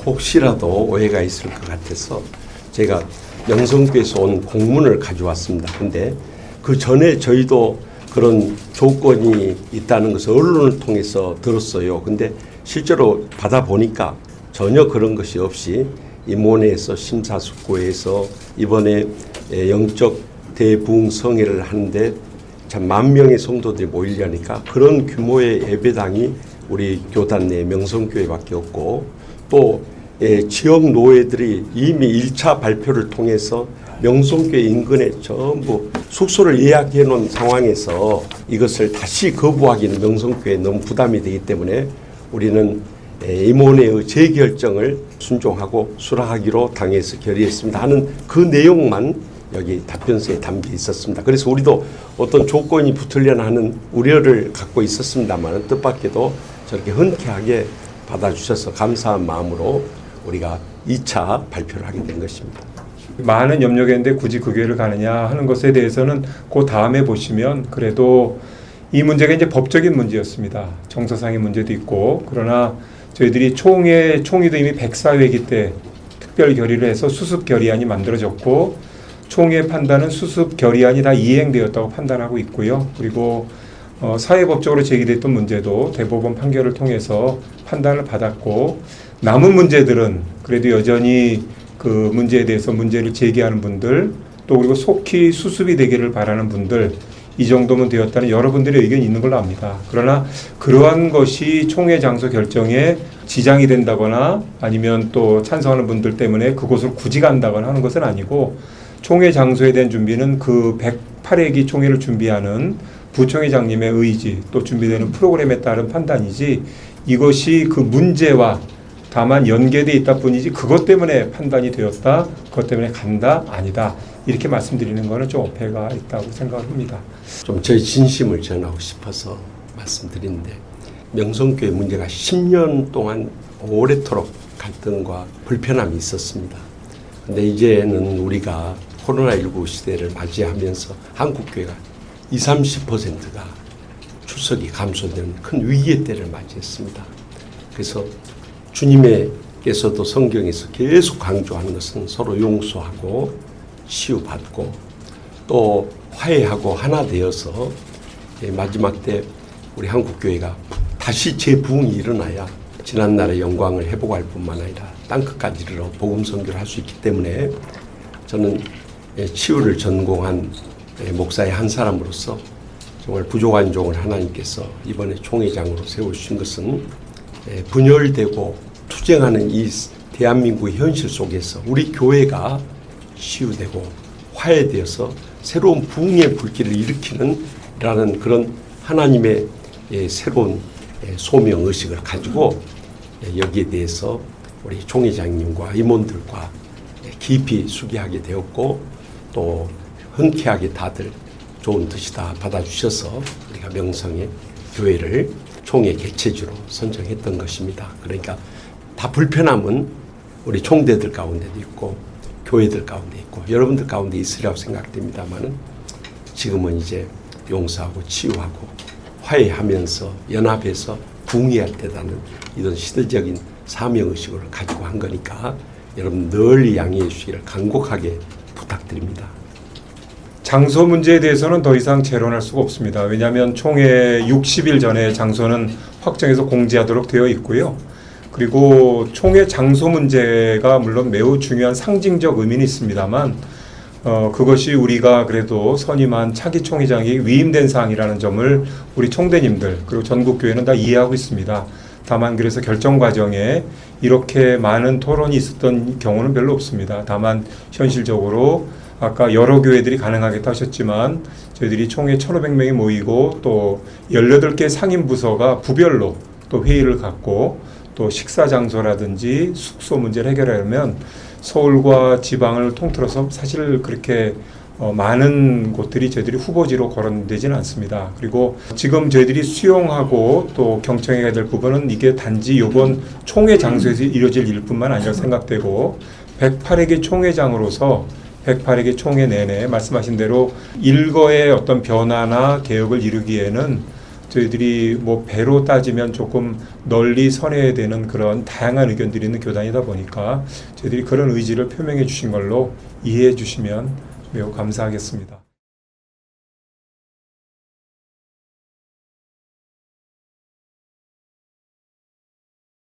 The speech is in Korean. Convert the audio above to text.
혹시라도 오해가 있을 것 같아서 제가 명성교에서 온 공문을 가져왔습니다. 근데 그 전에 저희도 그런 조건이 있다는 것을 언론을 통해서 들었어요. 근데 실제로 받아보니까 전혀 그런 것이 없이 임원회에서 심사숙고해서 이번에 영적 대부흥성회를 하는데 참 10,000명의 성도들이 모이려니까 그런 규모의 예배당이 우리 교단 내 명성교회밖에 없고 또 지역 노회들이 이미 1차 발표를 통해서 명성교회 인근에 전부 숙소를 예약해 놓은 상황에서 이것을 다시 거부하기는 명성교회에 너무 부담이 되기 때문에 우리는 임원회의 재결정을 순종하고 수락하기로 당에서 결의했습니다 하는 그 내용만 여기 답변서에 담겨 있었습니다. 그래서 우리도 어떤 조건이 붙으려나 하는 우려를 갖고 있었습니다만 뜻밖에도 저렇게 흔쾌하게 받아주셔서 감사한 마음으로 우리가 2차 발표를 하게 된 것입니다. 많은 염려했는데 굳이 그 교회를 가느냐 하는 것에 대해서는 그 다음에 보시면 그래도 이 문제가 이제 법적인 문제였습니다. 정서상의 문제도 있고 그러나 저희들이 총회도 이미 백사회기 때 특별 결의를 해서 수습 결의안이 만들어졌고 총회 판단은 수습 결의안이 다 이행되었다고 판단하고 있고요. 그리고 사회법적으로 제기됐던 문제도 대법원 판결을 통해서 판단을 받았고 남은 문제들은 그래도 여전히 그 문제에 대해서 문제를 제기하는 분들 또 그리고 속히 수습이 되기를 바라는 분들 이 정도면 되었다는 여러분들의 의견이 있는 걸로 압니다. 그러나 그러한 것이 총회 장소 결정에 지장이 된다거나 아니면 또 찬성하는 분들 때문에 그곳을 굳이 간다거나 하는 것은 아니고 총회 장소에 대한 준비는 그 108회기 총회를 준비하는 부총회장님의 의지 또 준비되는 프로그램에 따른 판단이지 이것이 그 문제와 다만 연계되어 있다 뿐이지 그것 때문에 판단이 되었다 그것 때문에 간다 아니다 이렇게 말씀드리는 것은 좀 어폐가 있다고 생각을 합니다. 좀 저희 진심을 전하고 싶어서 말씀드리는데 명성교회 문제가 10년 동안 오래도록 갈등과 불편함이 있었습니다. 근데 이제는 우리가 코로나19 시대를 맞이하면서 한국교회가 20-30%가 출석이 감소되는 큰 위기의 때를 맞이했습니다. 그래서 주님께서도 성경에서 계속 강조하는 것은 서로 용서하고 치유받고 또 화해하고 하나 되어서 마지막 때 우리 한국교회가 다시 재부흥이 일어나야 지난날의 영광을 회복할 뿐만 아니라 땅끝까지 이르러 복음 선교를 할 수 있기 때문에 저는 치유를 전공한 목사의 한 사람으로서 정말 부족한 종을 하나님께서 이번에 총회장으로 세우신 것은 분열되고 투쟁하는 이 대한민국의 현실 속에서 우리 교회가 치유되고 화해되어서 새로운 부흥의 불길을 일으키는 라는 그런 하나님의 새로운 소명의식을 가지고 여기에 대해서 우리 총회장님과 임원들과 깊이 수기하게 되었고 또 흔쾌하게 다들 좋은 뜻이다 받아주셔서 우리가 명성의 교회를 총회 개최지로 선정했던 것입니다. 그러니까 다 불편함은 우리 총대들 가운데도 있고 교회들 가운데 있고 여러분들 가운데 있으리라고 생각됩니다만은 지금은 이제 용서하고 치유하고 화해하면서 연합해서 부흥해야 되다는 이런 시대적인 사명의식을 가지고 한 거니까 여러분 널리 양해해 주시기를 간곡하게 부탁드립니다. 장소 문제에 대해서는 더 이상 재론할 수가 없습니다. 왜냐하면 총회 60일 전에 장소는 확정해서 공지하도록 되어 있고요. 그리고 총회 장소 문제가 물론 매우 중요한 상징적 의미는 있습니다만 그것이 우리가 그래도 선임한 차기 총회장이 위임된 사항이라는 점을 우리 총대님들 그리고 전국교회는 다 이해하고 있습니다. 다만 그래서 결정 과정에 이렇게 많은 토론이 있었던 경우는 별로 없습니다. 다만 현실적으로 아까 여러 교회들이 가능하겠다 하셨지만 저희들이 총회 1,500명이 모이고 또 18개 상임부서가 부별로 또 회의를 갖고 또 식사 장소라든지 숙소 문제를 해결하려면 서울과 지방을 통틀어서 사실 그렇게 많은 곳들이 저희들이 후보지로 거론되지는 않습니다. 그리고 지금 저희들이 수용하고 또 경청해야 될 부분은 이게 단지 이번 총회 장소에서 이루어질 일뿐만 아니라 생각되고 108회기 총회장으로서 108회기 총회 내내 말씀하신 대로 일거의 어떤 변화나 개혁을 이루기에는 저희들이 뭐 배로 따지면 조금 널리 선회해야 되는 그런 다양한 의견들이 있는 교단이다 보니까 저희들이 그런 의지를 표명해 주신 걸로 이해해 주시면 매우 감사하겠습니다.